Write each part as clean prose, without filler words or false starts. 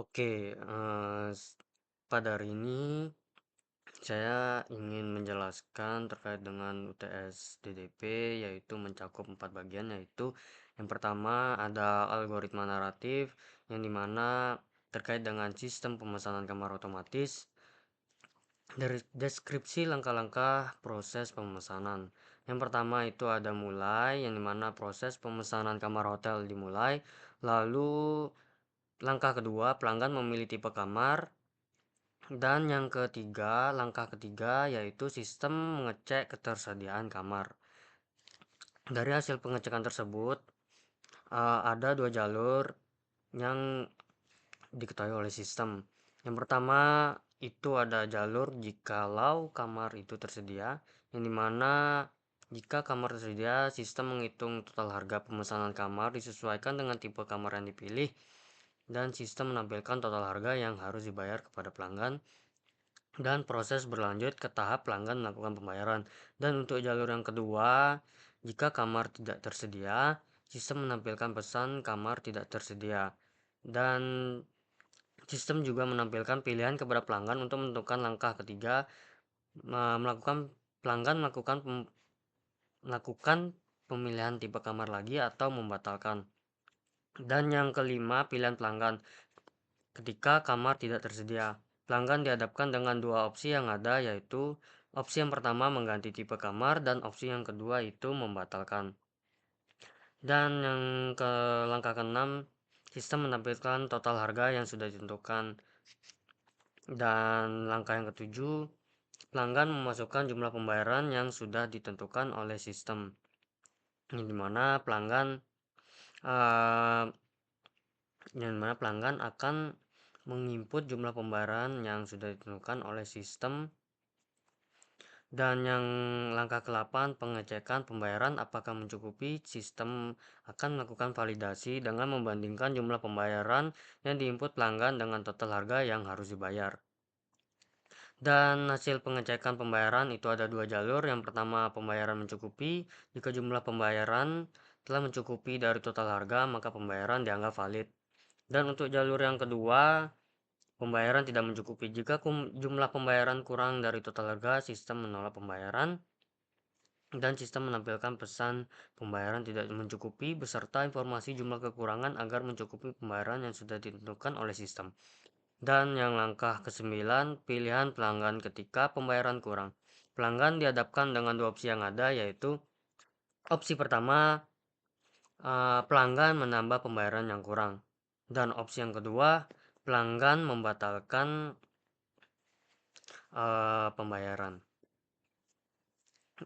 Oke, pada hari ini saya ingin menjelaskan terkait dengan UTS DDP, yaitu mencakup 4 bagian, yaitu yang pertama ada algoritma naratif, yang dimana terkait dengan sistem pemesanan kamar otomatis, dari deskripsi langkah-langkah proses pemesanan. Yang pertama itu ada mulai, yang dimana proses pemesanan kamar hotel dimulai, lalu langkah kedua pelanggan memilih tipe kamar. Dan yang ketiga, langkah ketiga yaitu sistem mengecek ketersediaan kamar. Dari hasil pengecekan tersebut, ada dua jalur yang diketahui oleh sistem. Yang pertama itu ada jalur jikalau kamar itu tersedia, yang dimana jika kamar tersedia, sistem menghitung total harga pemesanan kamar disesuaikan dengan tipe kamar yang dipilih, dan sistem menampilkan total harga yang harus dibayar kepada pelanggan. Dan proses berlanjut ke tahap pelanggan melakukan pembayaran. Dan untuk jalur yang kedua, jika kamar tidak tersedia, sistem menampilkan pesan kamar tidak tersedia. Dan sistem juga menampilkan pilihan kepada pelanggan untuk menentukan langkah ketiga, melakukan pelanggan melakukan pemilihan tipe kamar lagi atau membatalkan. Dan yang kelima, pilihan pelanggan. Ketika kamar tidak tersedia, pelanggan dihadapkan dengan dua opsi yang ada, yaitu opsi yang pertama mengganti tipe kamar dan opsi yang kedua itu membatalkan. Dan yang ke langkah keenam, sistem menampilkan total harga yang sudah ditentukan. Dan langkah yang ketujuh, pelanggan memasukkan jumlah pembayaran yang sudah ditentukan oleh sistem. Yang dimana uh, pelanggan akan menginput jumlah pembayaran yang sudah ditentukan oleh sistem. Dan yang langkah ke-8, pengecekan pembayaran apakah mencukupi. Sistem akan melakukan validasi dengan membandingkan jumlah pembayaran yang diinput pelanggan dengan total harga yang harus dibayar. Dan hasil pengecekan pembayaran itu ada dua jalur. Yang pertama, pembayaran mencukupi. Jika jumlah pembayaran telah mencukupi dari total harga, maka pembayaran dianggap valid. Dan untuk jalur yang kedua, pembayaran tidak mencukupi. Jika jumlah pembayaran kurang dari total harga, sistem menolak pembayaran. Dan sistem menampilkan pesan pembayaran tidak mencukupi beserta informasi jumlah kekurangan agar mencukupi pembayaran yang sudah ditentukan oleh sistem. Dan yang langkah ke-9, pilihan pelanggan ketika pembayaran kurang. Pelanggan dihadapkan dengan dua opsi yang ada, yaitu opsi pertama, pelanggan menambah pembayaran yang kurang. Dan opsi yang kedua, pelanggan membatalkan pembayaran.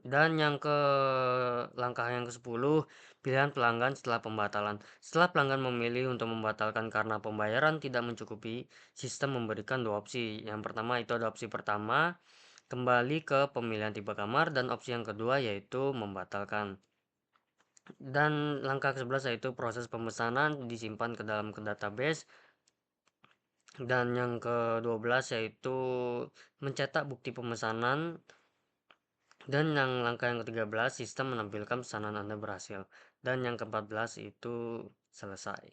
Dan yang ke langkah yang ke-10, pilihan pelanggan setelah pembatalan. Setelah pelanggan memilih untuk membatalkan karena pembayaran tidak mencukupi, sistem memberikan dua opsi. Yang pertama itu ada opsi pertama, kembali ke pemilihan tipe kamar, dan opsi yang kedua yaitu membatalkan. Dan langkah ke-11 yaitu proses pemesanan disimpan ke dalam database. Dan yang ke-12 yaitu mencetak bukti pemesanan. Dan yang langkah yang ke-13, sistem menampilkan pesanan Anda berhasil. Dan yang ke-14 itu selesai.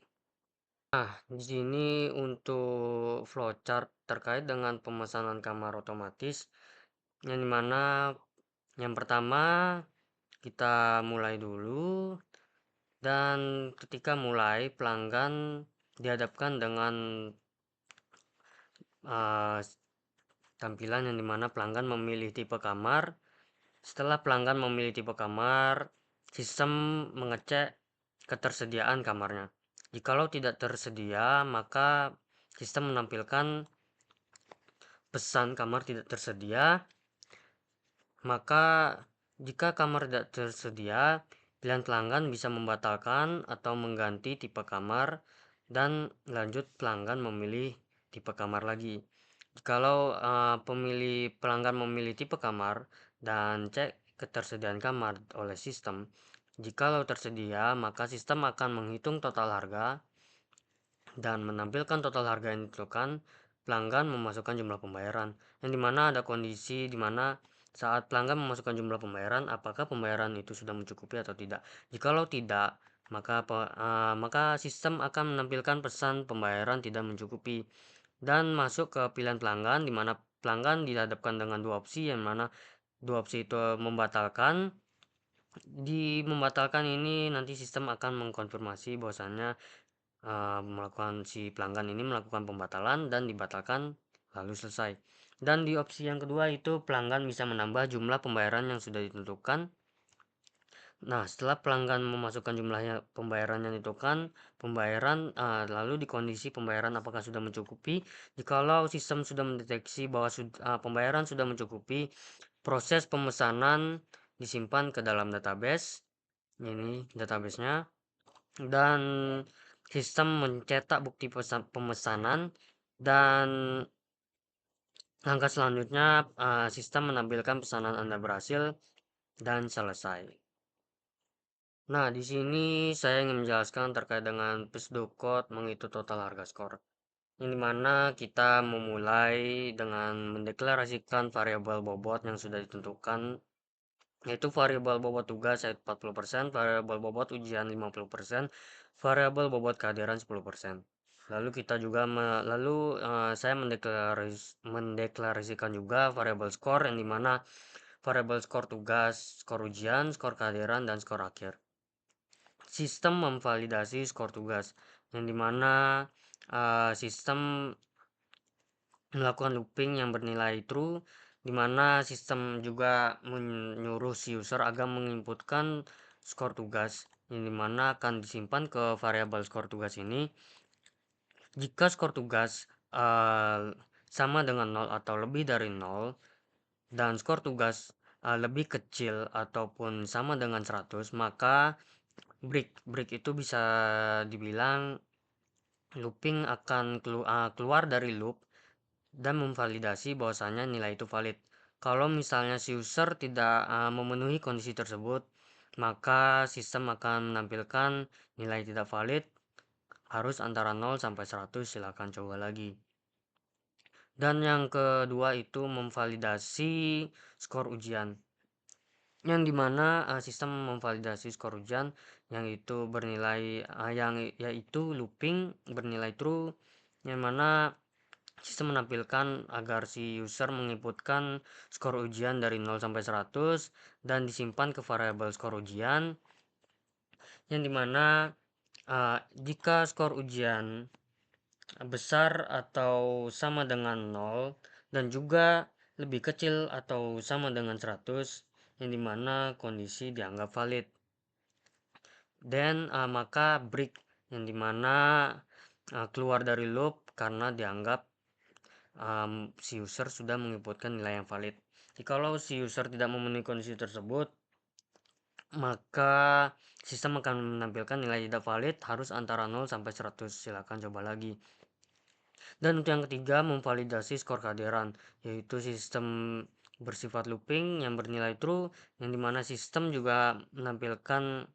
Nah, di sini untuk flowchart terkait dengan pemesanan kamar otomatis, yang dimana yang pertama kita mulai dulu. Dan ketika mulai, pelanggan dihadapkan dengan uh, tampilan yang dimana pelanggan memilih tipe kamar. Setelah pelanggan memilih tipe kamar, sistem mengecek ketersediaan kamarnya. Jikalau tidak tersedia, maka sistem menampilkan pesan kamar tidak tersedia. Maka jika kamar tidak tersedia, pilihan pelanggan bisa membatalkan atau mengganti tipe kamar, dan lanjut pelanggan memilih tipe kamar lagi. Kalau pelanggan memilih tipe kamar dan cek ketersediaan kamar oleh sistem, jikalau tersedia, maka sistem akan menghitung total harga dan menampilkan total harga yang ditentukan. Pelanggan memasukkan jumlah pembayaran, yang dimana ada kondisi dimana saat pelanggan memasukkan jumlah pembayaran, apakah pembayaran itu sudah mencukupi atau tidak. Jikalau tidak, maka sistem akan menampilkan pesan pembayaran tidak mencukupi dan masuk ke pilihan pelanggan, di mana pelanggan dihadapkan dengan dua opsi, yang mana dua opsi itu membatalkan. Di membatalkan ini nanti sistem akan mengkonfirmasi bahwasannya si pelanggan ini melakukan pembatalan dan dibatalkan lalu selesai. Dan di opsi yang kedua itu pelanggan bisa menambah jumlah pembayaran yang sudah ditentukan. Nah, setelah pelanggan memasukkan jumlahnya pembayaran yang ditentukan, lalu di kondisi pembayaran apakah sudah mencukupi. Jikalau sistem sudah mendeteksi bahwa pembayaran sudah mencukupi, proses pemesanan disimpan ke dalam database. Ini databasenya, dan sistem mencetak bukti pemesanan, dan langkah selanjutnya sistem menampilkan pesanan Anda berhasil dan selesai. Nah, di sini saya ingin menjelaskan terkait dengan PSDOCODE menghitung total harga skor. Yang dimana kita memulai dengan mendeklarasikan variabel bobot yang sudah ditentukan, yaitu variabel bobot tugas 40%, variabel bobot ujian 50%, variabel bobot kehadiran 10%. Lalu kita juga saya mendeklarasikan juga variabel skor, yang dimana variabel skor tugas, skor ujian, skor kehadiran, dan skor akhir. Sistem memvalidasi skor tugas, yang dimana sistem melakukan looping yang bernilai true, di mana sistem juga menyuruh si user agar menginputkan skor tugas, yang dimana akan disimpan ke variabel skor tugas ini. Jika skor tugas sama dengan 0 atau lebih dari 0, dan skor tugas lebih kecil ataupun sama dengan 100, maka break itu bisa dibilang looping akan keluar dari loop dan memvalidasi bahwasanya nilai itu valid. Kalau misalnya si user tidak memenuhi kondisi tersebut, maka sistem akan menampilkan nilai tidak valid, harus antara 0 sampai 100, silakan coba lagi. Dan yang kedua itu memvalidasi skor ujian, yang dimana sistem memvalidasi skor ujian yang itu bernilai yaitu looping bernilai true, yang mana sistem menampilkan agar si user menginputkan skor ujian dari 0 sampai 100 dan disimpan ke variabel skor ujian, yang dimana jika skor ujian besar atau sama dengan 0 dan juga lebih kecil atau sama dengan 100, yang dimana kondisi dianggap valid. Dan maka break, yang dimana keluar dari loop karena dianggap si user sudah menginputkan nilai yang valid. Jikalau si user tidak memenuhi kondisi tersebut, maka sistem akan menampilkan nilai tidak valid, harus antara 0 sampai 100, silakan coba lagi. Dan untuk yang ketiga, memvalidasi skor kehadiran, yaitu sistem bersifat looping yang bernilai true, yang dimana sistem juga menampilkan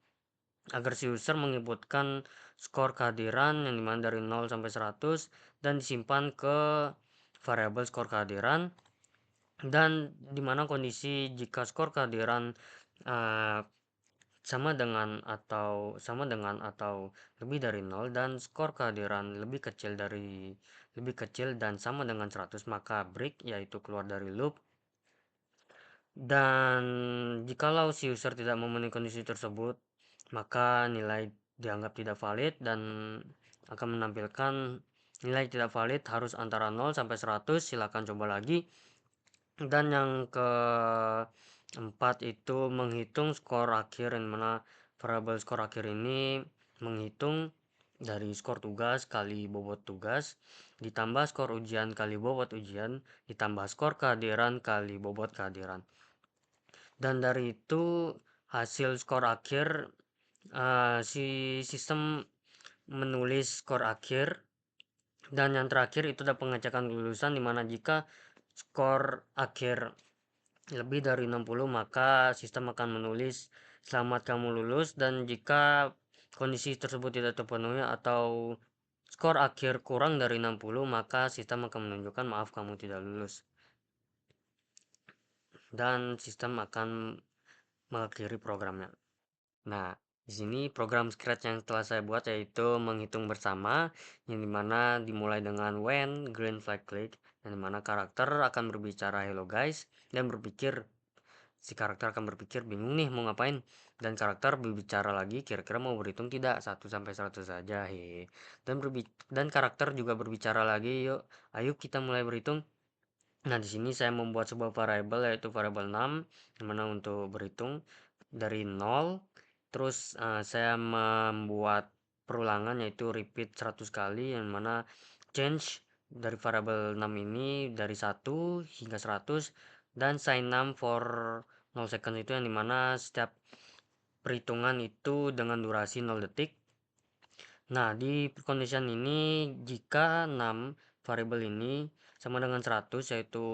agar si user menginputkan skor kehadiran yang dimana dari 0 sampai 100 dan disimpan ke variabel skor kehadiran, dan dimana kondisi jika skor kehadiran sama dengan atau lebih dari 0 dan skor kehadiran lebih kecil dan sama dengan 100, maka break, yaitu keluar dari loop. Dan jikalau si user tidak memenuhi kondisi tersebut, maka nilai dianggap tidak valid dan akan menampilkan nilai tidak valid, harus antara 0 sampai 100, silakan coba lagi. Dan yang keempat itu menghitung skor akhir, yang mana variabel skor akhir ini menghitung dari skor tugas kali bobot tugas ditambah skor ujian kali bobot ujian ditambah skor kehadiran kali bobot kehadiran. Dan dari itu hasil skor akhir, si sistem menulis skor akhir. Dan yang terakhir itu ada pengecekan kelulusan, dimana jika skor akhir lebih dari 60, maka sistem akan menulis selamat kamu lulus, dan jika kondisi tersebut tidak terpenuhi atau skor akhir kurang dari 60, maka sistem akan menunjukkan maaf kamu tidak lulus, dan sistem akan mengakhiri programnya. Nah, Di sini program Scratch yang telah saya buat yaitu menghitung bersama, yang dimana dimulai dengan when green flag click, yang dimana karakter akan berbicara hello guys, dan si karakter akan berpikir bingung nih mau ngapain, dan karakter berbicara lagi kira-kira mau berhitung tidak 1 sampai 100 saja, hehe. Dan karakter juga berbicara lagi, yuk ayo kita mulai berhitung. Nah, di sini saya membuat sebuah variabel yaitu variabel 6 yang mana untuk berhitung dari 0. Terus saya membuat perulangan yaitu repeat 100 kali yang mana change dari variabel 6 ini dari 1 hingga 100, dan sign 6 for 0 second itu yang dimana setiap perhitungan itu dengan durasi 0 detik. Nah, di condition ini jika 6 variabel ini sama dengan 100, yaitu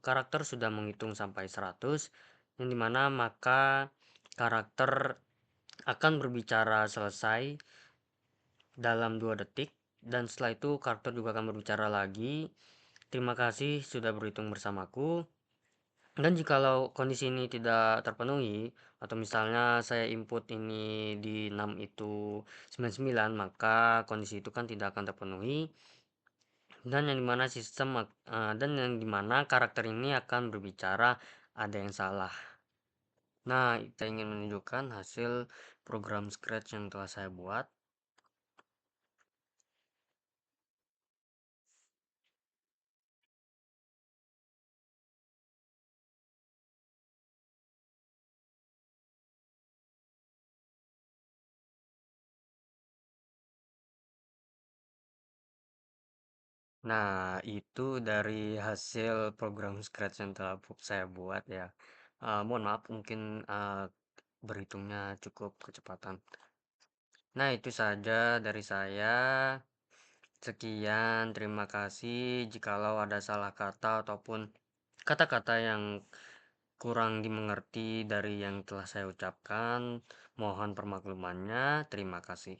karakter sudah menghitung sampai 100, yang dimana maka karakter akan berbicara selesai dalam 2 detik, dan setelah itu karakter juga akan berbicara lagi, terima kasih sudah berhitung bersamaku. Dan jikalau kondisi ini tidak terpenuhi, atau misalnya saya input ini di 6 itu 99, maka kondisi itu kan tidak akan terpenuhi, dan yang dimana karakter ini akan berbicara ada yang salah. Nah, kita ingin menunjukkan hasil program Scratch yang telah saya buat. Nah, itu dari hasil program Scratch yang telah saya buat ya. Mohon maaf mungkin berhitungnya cukup kecepatan. Nah, itu saja dari saya. Sekian, terima kasih. Jikalau ada salah kata ataupun kata-kata yang kurang dimengerti dari yang telah saya ucapkan, mohon permaklumannya. Terima kasih.